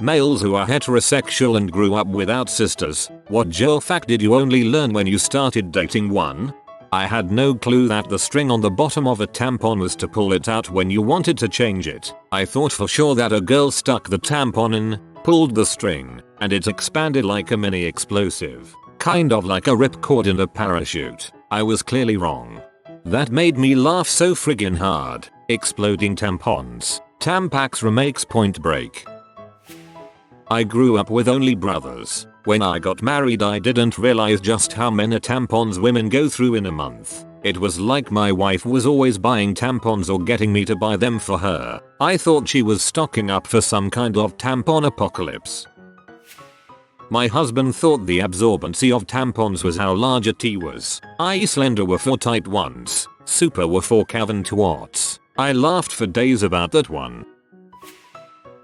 Males who are heterosexual and grew up without sisters, what girlfact did you only learn when you started dating one? I had no clue that the string on the bottom of a tampon was to pull it out when you wanted to change it. I thought for sure that a girl stuck the tampon in, pulled the string, and it expanded like a mini explosive. Kind of like a ripcord in a parachute. I was clearly wrong. That made me laugh so friggin' hard. Exploding tampons. Tampax remakes Point Break. I grew up with only brothers. When I got married I didn't realize just how many tampons women go through in a month. It was like my wife was always buying tampons or getting me to buy them for her. I thought she was stocking up for some kind of tampon apocalypse. My husband thought the absorbency of tampons was how large a T was. I slender were for tight ones. Super were for Calvin twats. I laughed for days about that one.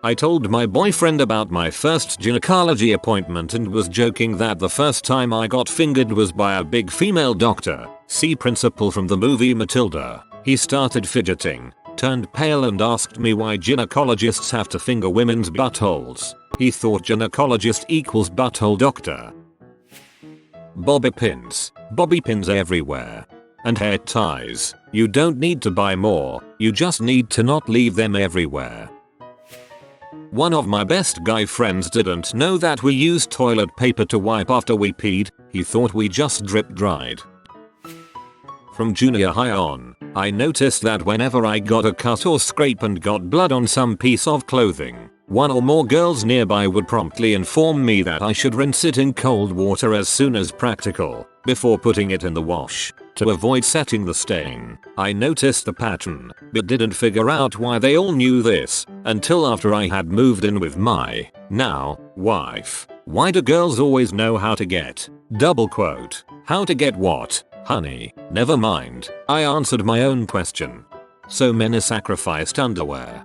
I told my boyfriend about my first gynecology appointment and was joking that the first time I got fingered was by a big female doctor. See Principal from the movie Matilda. He started fidgeting, turned pale and asked me why gynecologists have to finger women's buttholes. He thought gynecologist equals butthole doctor. Bobby pins everywhere. And hair ties. You don't need to buy more, you just need to not leave them everywhere. One of my best guy friends didn't know that we used toilet paper to wipe after we peed. He thought we just drip dried. From junior high on, I noticed that whenever I got a cut or scrape and got blood on some piece of clothing, one or more girls nearby would promptly inform me that I should rinse it in cold water as soon as practical, before putting it in the wash, to avoid setting the stain. I noticed the pattern, but didn't figure out why they all knew this, until after I had moved in with my, now, wife. Why do girls always know how to get, double quote, how to get what, honey? Never mind, I answered my own question. So many sacrificed underwear.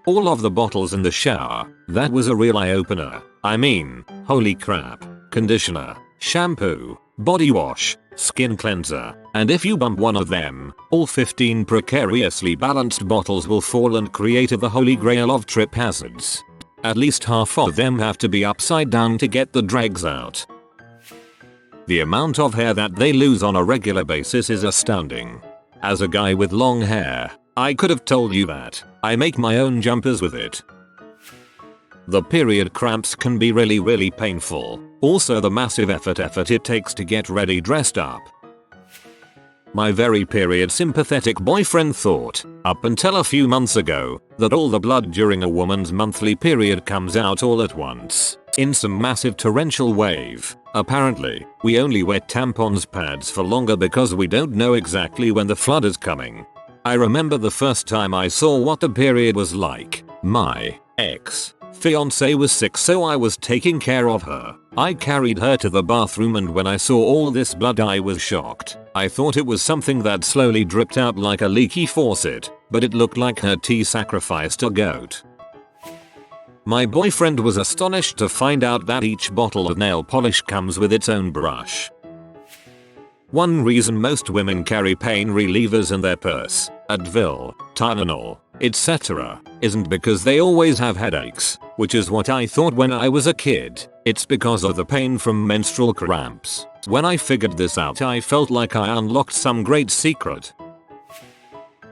All of the bottles in the shower, that was a real eye-opener. I mean, holy crap. Conditioner, shampoo, body wash, skin cleanser, and if you bump one of them, all 15 precariously balanced bottles will fall and create the holy grail of trip hazards. At least half of them have to be upside down to get the dregs out. The amount of hair that they lose on a regular basis is astounding. As a guy with long hair, I could have told you that. I make my own jumpers with it. The period cramps can be really painful. Also the massive effort it takes to get ready dressed up. My very period sympathetic boyfriend thought, up until a few months ago, that all the blood during a woman's monthly period comes out all at once, in some massive torrential wave. Apparently, we only wear tampons pads for longer because we don't know exactly when the flood is coming. I remember the first time I saw what the period was like. My ex-fiance was sick, so I was taking care of her. I carried her to the bathroom, and when I saw all this blood I was shocked. I thought it was something that slowly dripped out like a leaky faucet, but it looked like her tea sacrificed a goat. My boyfriend was astonished to find out that each bottle of nail polish comes with its own brush. One reason most women carry pain relievers in their purse, Advil, Tylenol, etc., isn't because they always have headaches, which is what I thought when I was a kid. It's because of the pain from menstrual cramps. When I figured this out, I felt like I unlocked some great secret.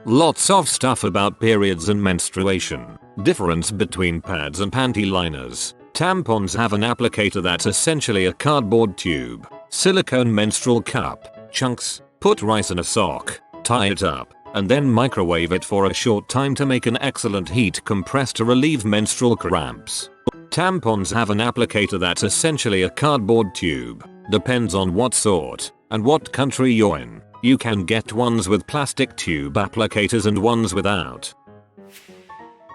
Lots of stuff about periods and menstruation. Difference between pads and panty liners. Tampons have an applicator that's essentially a cardboard tube. Silicone menstrual cup. Chunks. Put rice in a sock. Tie it up. And then microwave it for a short time to make an excellent heat compress to relieve menstrual cramps. Tampons have an applicator that's essentially a cardboard tube. Depends on what sort and what country you're in. You can get ones with plastic tube applicators and ones without.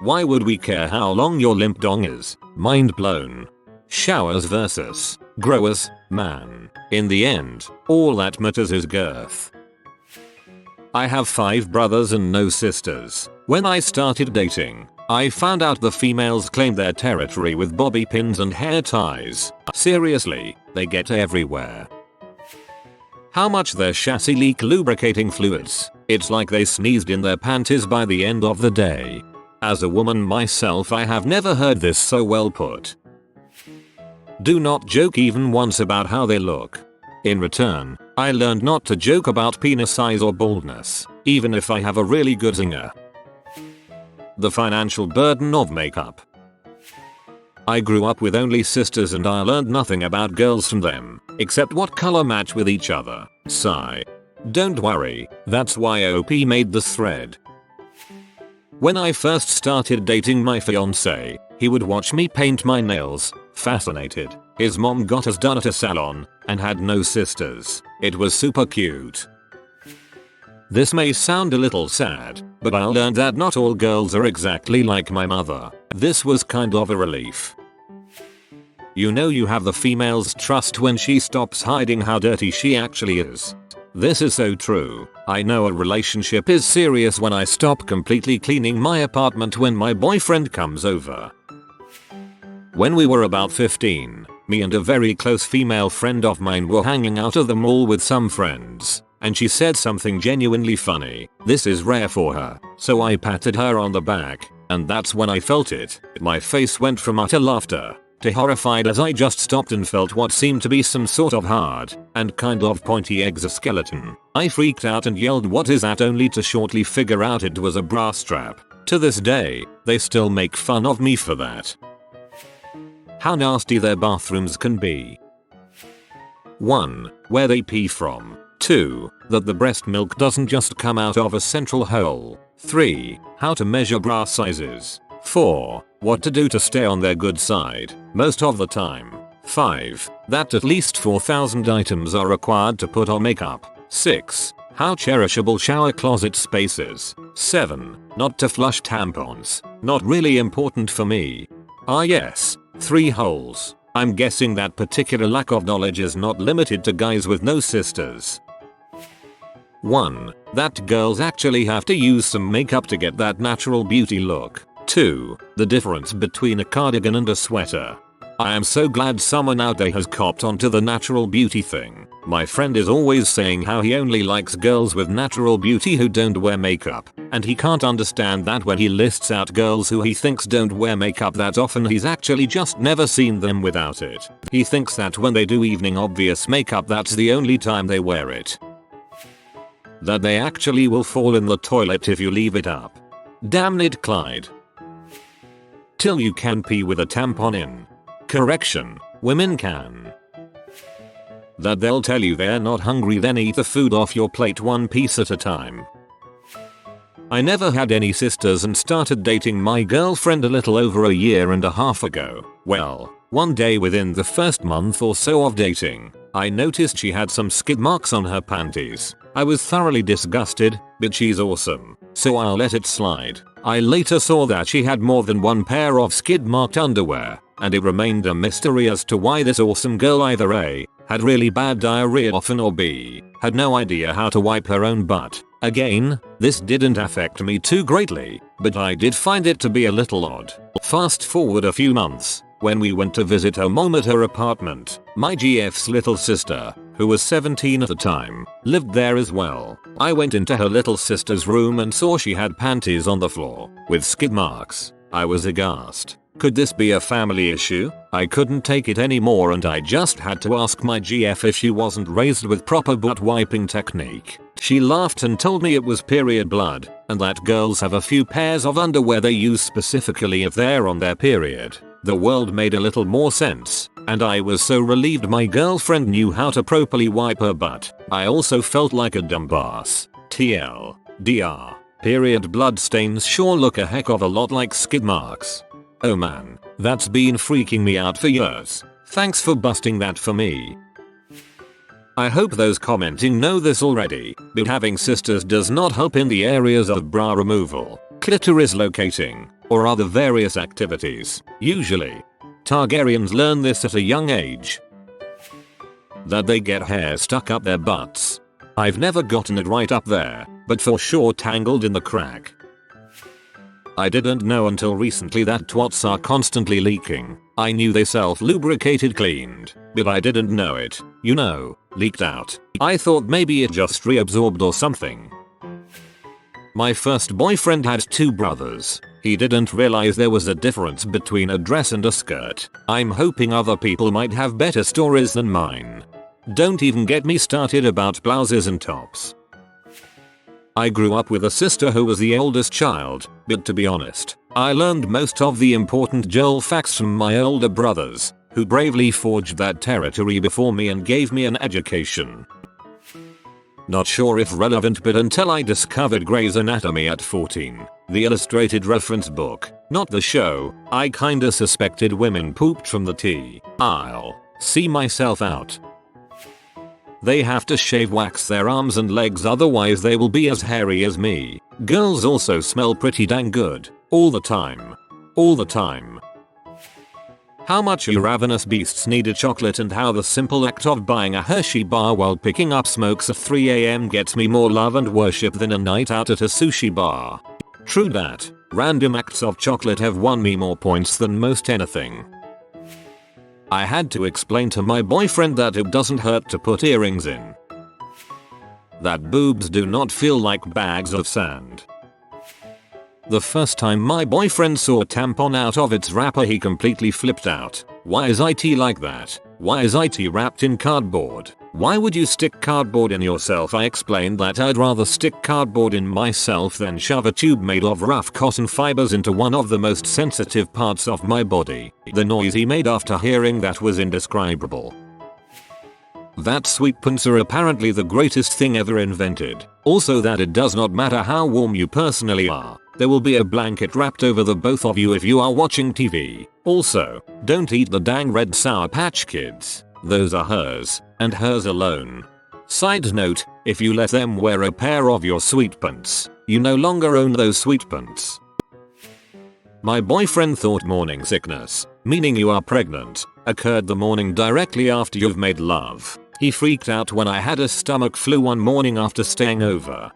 Why would we care how long your limp dong is? Mind blown. Showers versus growers, man. In the end, all that matters is girth. I have 5 brothers and no sisters. When I started dating, I found out the females claim their territory with bobby pins and hair ties. Seriously, they get everywhere. How much their chassis leak lubricating fluids. It's like they sneezed in their panties by the end of the day. As a woman myself, I have never heard this so well put. Do not joke even once about how they look. In return, I learned not to joke about penis size or baldness, even if I have a really good zinger. The financial burden of makeup. I grew up with only sisters and I learned nothing about girls from them, except what color match with each other. Sigh. Don't worry, that's why OP made this thread. When I first started dating my fiance, he would watch me paint my nails, fascinated. His mom got us done at a salon, and had no sisters. It was super cute. This may sound a little sad, but I learned that not all girls are exactly like my mother. This was kind of a relief. You know you have the female's trust when she stops hiding how dirty she actually is. This is so true. I know a relationship is serious when I stop completely cleaning my apartment when my boyfriend comes over. When we were about 15, me and a very close female friend of mine were hanging out at the mall with some friends, and she said something genuinely funny. This is rare for her, so I patted her on the back, and that's when I felt it. My face went from utter laughter to horrified as I just stopped and felt what seemed to be some sort of hard and kind of pointy exoskeleton. I freaked out and yelled, "What is that?" only to shortly figure out it was a bra strap. To this day, they still make fun of me for that. How nasty their bathrooms can be. 1. Where they pee from. 2. That the breast milk doesn't just come out of a central hole. 3. How to measure bra sizes. 4. What to do to stay on their good side most of the time. 5. That at least 4,000 items are required to put on makeup. 6. How cherishable shower closet space is. 7. Not to flush tampons. Not really important for me. Ah yes. 3 holes. I'm guessing that particular lack of knowledge is not limited to guys with no sisters. 1. That girls actually have to use some makeup to get that natural beauty look. 2. The difference between a cardigan and a sweater. I am so glad someone out there has copped onto the natural beauty thing. My friend is always saying how he only likes girls with natural beauty who don't wear makeup, and he can't understand that when he lists out girls who he thinks don't wear makeup that often, he's actually just never seen them without it. He thinks that when they do evening obvious makeup, that's the only time they wear it. That they actually will fall in the toilet if you leave it up. Damn it, Clyde. Till you can pee with a tampon in. Correction, women can. That they'll tell you they're not hungry, then eat the food off your plate one piece at a time. I never had any sisters and started dating my girlfriend a little over a year and a half ago. Well, one day within the first month or so of dating, I noticed she had some skid marks on her panties. I was thoroughly disgusted, but she's awesome, so I'll let it slide. I later saw that she had more than one pair of skid marked underwear, and it remained a mystery as to why this awesome girl either A, had really bad diarrhea often, or B, had no idea how to wipe her own butt. Again, this didn't affect me too greatly, but I did find it to be a little odd. Fast forward a few months, when we went to visit her mom at her apartment, my GF's little sister, who was 17 at the time, lived there as well. I went into her little sister's room and saw she had panties on the floor, with skid marks. I was aghast. Could this be a family issue? I couldn't take it anymore and I just had to ask my GF if she wasn't raised with proper butt wiping technique. She laughed and told me it was period blood, and that girls have a few pairs of underwear they use specifically if they're on their period. The world made a little more sense, and I was so relieved my girlfriend knew how to properly wipe her butt. I also felt like a dumbass. TL. DR. Period blood stains sure look a heck of a lot like skid marks. Oh man, that's been freaking me out for years. Thanks for busting that for me. I hope those commenting know this already, but having sisters does not help in the areas of bra removal, clitoris locating, or other various activities. Usually, Targaryens learn this at a young age. That they get hair stuck up their butts. I've never gotten it right up there, but for sure tangled in the crack. I didn't know until recently that twats are constantly leaking. I knew they self-lubricated cleaned, but I didn't know it, you know, leaked out. I thought maybe it just reabsorbed or something. My first boyfriend had two brothers. He didn't realize there was a difference between a dress and a skirt. I'm hoping other people might have better stories than mine. Don't even get me started about blouses and tops. I grew up with a sister who was the oldest child, but to be honest, I learned most of the important girl facts from my older brothers, who bravely forged that territory before me and gave me an education. Not sure if relevant, but until I discovered Grey's Anatomy at 14, the illustrated reference book, not the show, I kinda suspected women pooped from the tea. I'll see myself out. They have to wax their arms and legs, otherwise they will be as hairy as me. Girls also smell pretty dang good. All the time. All the time. How much you ravenous beasts need a chocolate, and how the simple act of buying a Hershey bar while picking up smokes at 3 AM gets me more love and worship than a night out at a sushi bar. True that, random acts of chocolate have won me more points than most anything. I had to explain to my boyfriend that it doesn't hurt to put earrings in. That boobs do not feel like bags of sand. The first time my boyfriend saw a tampon out of its wrapper, he completely flipped out. Why is IT like that? Why is IT wrapped in cardboard? Why would you stick cardboard in yourself? I explained that I'd rather stick cardboard in myself than shove a tube made of rough cotton fibers into one of the most sensitive parts of my body. The noise he made after hearing that was indescribable. That sweet pants are apparently the greatest thing ever invented. Also that it does not matter how warm you personally are, there will be a blanket wrapped over the both of you if you are watching TV. Also, don't eat the dang red Sour Patch Kids. Those are hers, and hers alone. Side note, if you let them wear a pair of your sweet pants, you no longer own those sweet pants. My boyfriend thought morning sickness, meaning you are pregnant, occurred the morning directly after you've made love. He freaked out when I had a stomach flu one morning after staying over.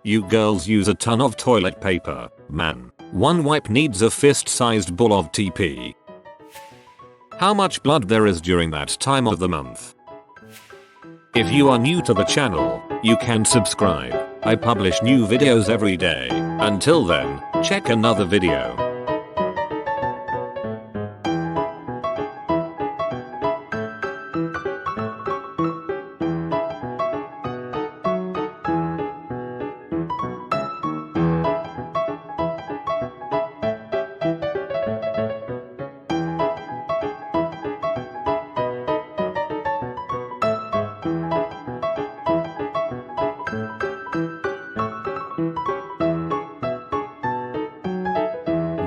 You girls use a ton of toilet paper, man. One wipe needs a fist-sized ball of TP. How much blood there is during that time of the month. If you are new to the channel, you can subscribe. I publish new videos every day. Until then, check another video.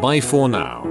Bye for now.